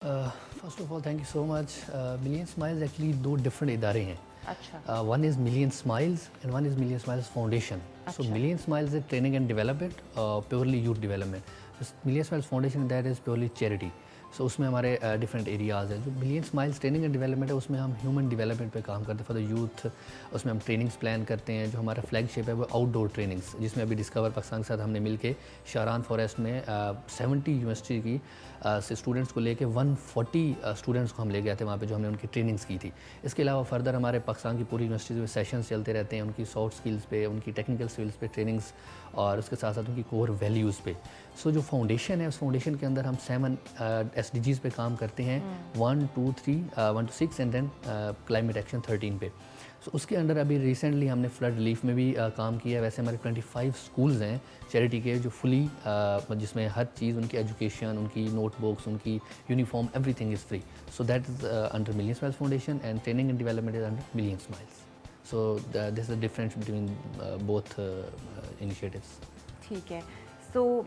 First of all thank you so much. Million smiles actually two different ادارے ہیں. اچھا one is million smiles and one is million smiles foundation. So million smiles is training and development, purely youth development. Million smiles foundation that is purely charity. So اس میں ہمارے different areas ہیں. جو million smiles training and development ہے اس میں ہم human development پہ کام کرتے ہیں فار دا یوتھ. اس میں ہم ٹریننگس پلان کرتے ہیں. جو ہمارا فلیگ شپ ہے وہ آؤٹ ڈور ٹریننگس, جس میں ابھی ڈسکور پاکستان کے ساتھ ہم نے مل کے شاران فارسٹ میں 70 یونیورسٹی کی سے اسٹوڈنٹس کو لے کے 140 اسٹوڈنٹس کو ہم لے گئے تھے وہاں پہ, جو ہم نے ان کی ٹریننگس کی تھی. اس کے علاوہ فردر ہمارے پاکستان کی پوری یونیورسٹیز میں سیشنز چلتے رہتے ہیں ان کی سافٹ اسکلس پہ, ان کی ٹیکنیکل اسکلس پہ ٹریننگس, اور اس کے ساتھ ساتھ ان کی کور ویلیوز پہ. سو جو فاؤنڈیشن ہے اس فاؤنڈیشن کے اندر ہم 7 SDGs پہ کام کرتے ہیں, 1 2 3 1 to 6 and then climate action 13 پہ. سو اس کے اندر ابھی ریسنٹلی ہم نے فلڈ ریلیف میں بھی کام کیا ہے. ویسے ہمارے 25 اسکولز ہیں چیریٹی کے جو فلی, جس میں ہر چیز ان کی ایجوکیشن, ان کی نوٹ بکس, ان کی uniform, every thing is free. So that is under million smiles foundation and training and development is under million smiles. So this is the difference between both initiatives. ٹھیک ہے. سو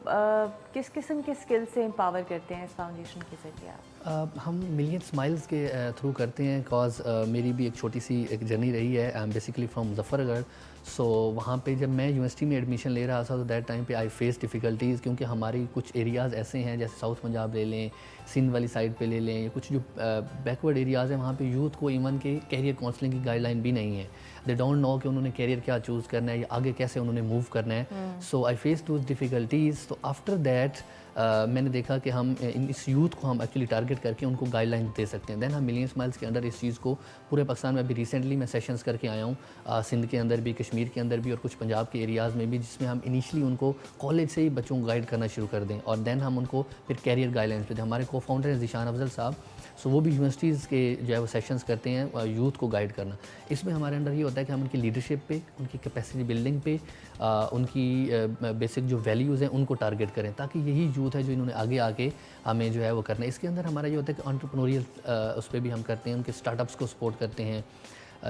کس قسم کے skill سے empower کرتے ہیں اس فاؤنڈیشن کے ذریعے آپ؟ ہم ملین اسمائلز کے تھرو کرتے ہیں کاز میری بھی ایک چھوٹی سی ایک جرنی رہی ہے. I am basically from Muzaffar گڑھ. سو وہاں پہ جب میں یونیورسٹی میں ایڈمیشن لے رہا تھا تو دیٹ ٹائم پہ آئی فیس ڈیفیکلٹیز, کیونکہ ہماری کچھ ایریاز ایسے ہیں جیسے ساؤتھ پنجاب لے لیں, سندھ والی سائڈ پہ لے لیں, یا کچھ جو بیکورڈ ایریاز ہیں وہاں پہ یوتھ کو ایون کہ کیریئر کاؤنسلنگ کی گائیڈ لائن بھی نہیں ہے. دے ڈونٹ نو کہ انہوں نے کیریئر کیا چوز کرنا ہے یا آگے کیسے انہوں نے موو کرنا ہے. سو آئی فیس دوز ڈیفیکلٹیز. تو آفٹر دیٹ میں نے دیکھا کہ ہم اس یوتھ کو ہم ایکچولی ٹارگیٹ کر کے ان کو گائیڈ لائن دے سکتے ہیں. دین ہم ملین اسمائلز کے انڈر اس چیز کو پورے پاکستان میں ابھی ریسنٹلی میں سیشنز کر کے آیا ہوں, سندھ کے اندر بھی, کشمیر کے اندر بھی, اور کچھ پنجاب کے ایریاز میں بھی, جس میں ہم انیشلی ان کو کالج سے ہی بچوں کو گائیڈ کرنا شروع کر دیں, اور دین ہم ان کو پھر کیریئر گائیڈ لائنس پہ دیں. ہمارے کو فاؤنڈر ہیں ذیشان افضل صاحب. سو وہ بھی یونیورسٹیز کے جو ہے وہ سیشنز کرتے ہیں یوتھ کو گائیڈ کرنا. اس میں ہمارے انڈر یہ ہوتا ہے کہ ہم ان کی لیڈرشپ پہ, ان کی کیپیسٹی بلڈنگ پہ, ان کی بیسک جو ویلیوز ہیں ان کو ٹارگیٹ کریں, تاکہ یہی یوتھ ہے جو انہوں نے آگے آ کے ہمیں جو ہے وہ کرنا ہے. اس کے اندر ہمارا یہ ہوتا ہے کہ انٹرپرینوریل اس پہ بھی ہم کرتے ہیں, ان کے اسٹارٹ اپس کو سپورٹ کرتے ہیں.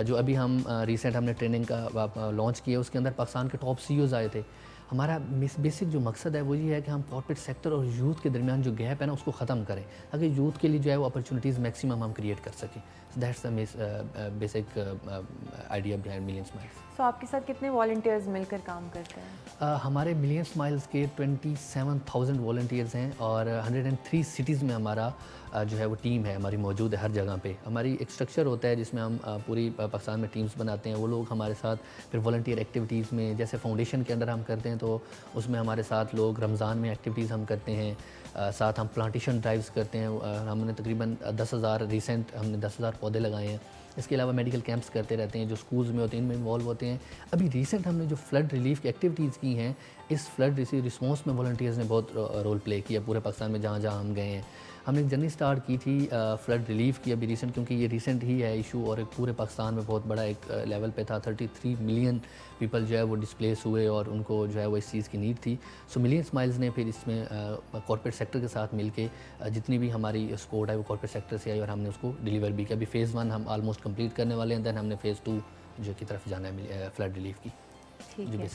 جو ابھی ہم ریسنٹ ہم نے ٹریننگ کا لانچ کیا, اس کے اندر پاکستان کے ٹاپ CEOs آئے تھے. ہمارا بیسک جو مقصد ہے وہ یہ ہے کہ ہم کارپوریٹ سیکٹر اور یوتھ کے درمیان جو گیپ ہے نا اس کو ختم کریں, تاکہ یوتھ کے لیے جو ہے وہ اپرچونیٹیز میکسیمم ہم کریٹ کر سکیں. That's the basic idea behind million smiles. So آپ کے ساتھ کتنے والنٹیئرز مل کر کام کرتے ہیں؟ ہمارے ملین اسمائلز کے 27,000 والنٹیئرز ہیں, اور 103 سٹیز میں ہمارا جو ہے وہ ٹیم ہے ہماری موجود ہے ہر جگہ پہ. ہماری ایک اسٹرکچر ہوتا ہے جس میں ہم پوری پاکستان میں ٹیمز بناتے ہیں. وہ لوگ ہمارے ساتھ پھر والنٹیئر ایکٹیویٹیز میں, جیسے فاؤنڈیشن کے اندر ہم کرتے ہیں تو اس میں ہمارے ساتھ لوگ رمضان میں ایکٹیویٹیز ہم کرتے ہیں, ساتھ ہم پلانٹیشن ڈرائیوز کرتے ہیں. ہم نے تقریباً 10,000 ریسنٹ ہم نے 10,000 پودے لگائے ہیں. اس کے علاوہ میڈیکل کیمپس کرتے رہتے ہیں جو سکولز میں ہوتے ہیں, ان میں انوالو ہوتے ہیں. ابھی ریسنٹ ہم نے جو فلڈ ریلیف کی ایکٹیویٹیز کی ہیں, اس فلڈ رسپانس میں والنٹیئرز نے بہت رول پلے کیا پورے پاکستان میں جہاں جہاں ہم گئے ہیں. ہم نے ایک جرنی سٹارٹ کی تھی فلڈ ریلیف کی ابھی ریسنٹ, کیونکہ یہ ریسنٹ ہی ہے ایشو, اور ایک پورے پاکستان میں بہت بڑا ایک لیول پہ تھا. 33 ملین پیپل جو ہے وہ ڈسپلیس ہوئے, اور ان کو جو ہے وہ اس چیز کی نیڈ تھی. سو ملین اسمائلز نے پھر اس میں کارپوریٹ سیکٹر کے ساتھ مل کے جتنی بھی ہماری سپورٹ ہے وہ کارپوریٹ سیکٹر سے آئی, اور ہم نے اس کو ڈیلیور بھی کیا. ابھی فیز 1 ہم آلموسٹ کمپلیٹ کرنے والے ہیں, دین ہم نے فیز 2 جو کی طرف جانا ہے فلڈ ریلیف کی. ٹھیک ہے.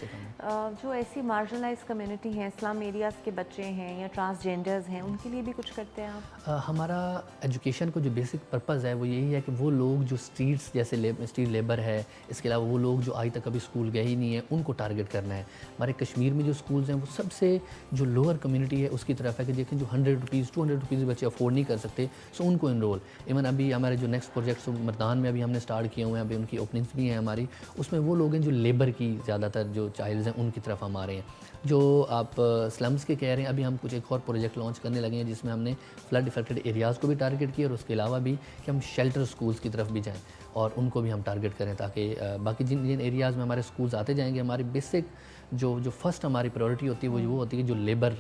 جو ایسی مارجنلائز کمیونٹی ہیں, اسلم ایریاز کے بچے ہیں یا ٹرانسجینڈرز ہیں, ان کے لیے بھی کچھ کرتے ہیں آپ؟ ہمارا ایجوکیشن کو جو بیسک پرپز ہے وہ یہی ہے کہ وہ لوگ جو اسٹریٹس جیسے اسٹریٹ لیبر ہے, اس کے علاوہ وہ لوگ جو آج تک کبھی اسکول گئے ہی نہیں ہیں, ان کو ٹارگیٹ کرنا ہے. ہمارے کشمیر میں جو اسکولز ہیں وہ سب سے جو لوور کمیونٹی ہے اس کی طرف ہے, کہ دیکھیں جو 100 روپیز 200 روپیز بچے افورڈ نہیں کر سکتے, سو ان کو انرول. ایون ابھی ہمارے جو نیکسٹ پروجیکٹس مردان میں ابھی ہم نے اسٹارٹ کیے ہوئے ہیں, ابھی ان کی اوپننگس بھی ہیں ہماری. اس میں وہ لوگ ہیں جو لیبر کی زیادہ تر جو چائلڈز ہیں ان کی طرف ہم آ رہے ہیں. جو آپ سلمز کے کہہ رہے ہیں, ابھی ہم کچھ ایک اور پروجیکٹ لانچ کرنے لگے ہیں جس میں ہم نے فلڈ افیکٹڈ ایریاز کو بھی ٹارگیٹ کیا, اور اس کے علاوہ بھی کہ ہم شیلٹر سکولز کی طرف بھی جائیں اور ان کو بھی ہم ٹارگیٹ کریں, تاکہ باقی جن ایریاز میں ہمارے سکولز آتے جائیں گے, ہماری بیسک جو فرسٹ ہماری پرائورٹی ہوتی ہے وہ ہوتی ہے کہ جو لیبر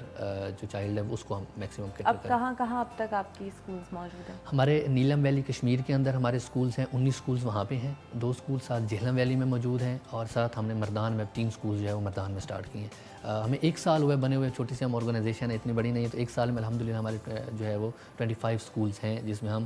جو چائلڈ ہے اس کو ہم میکسیمم کیٹر کریں. اب کہاں اب تک آپ کی اسکولز موجود ہیں؟ ہمارے نیلم ویلی کشمیر کے اندر ہمارے اسکولز ہیں, 19 اسکولز وہاں پہ ہیں. 2 اسکول ساتھ جہلم ویلی میں موجود ہیں, اور ساتھ ہم نے مردان میں 3 اسکولز جو ہے وہ مردان میں اسٹارٹ کیے ہیں. ہمیں 1 سال ہوئے بنے ہوئے, چھوٹی سی ہم آرگنائزیشن ہے, اتنی بڑی نہیں ہے. تو 1 سال میں الحمدللہ ہمارے جو ہے وہ 25 اسکولز ہیں, جس میں ہم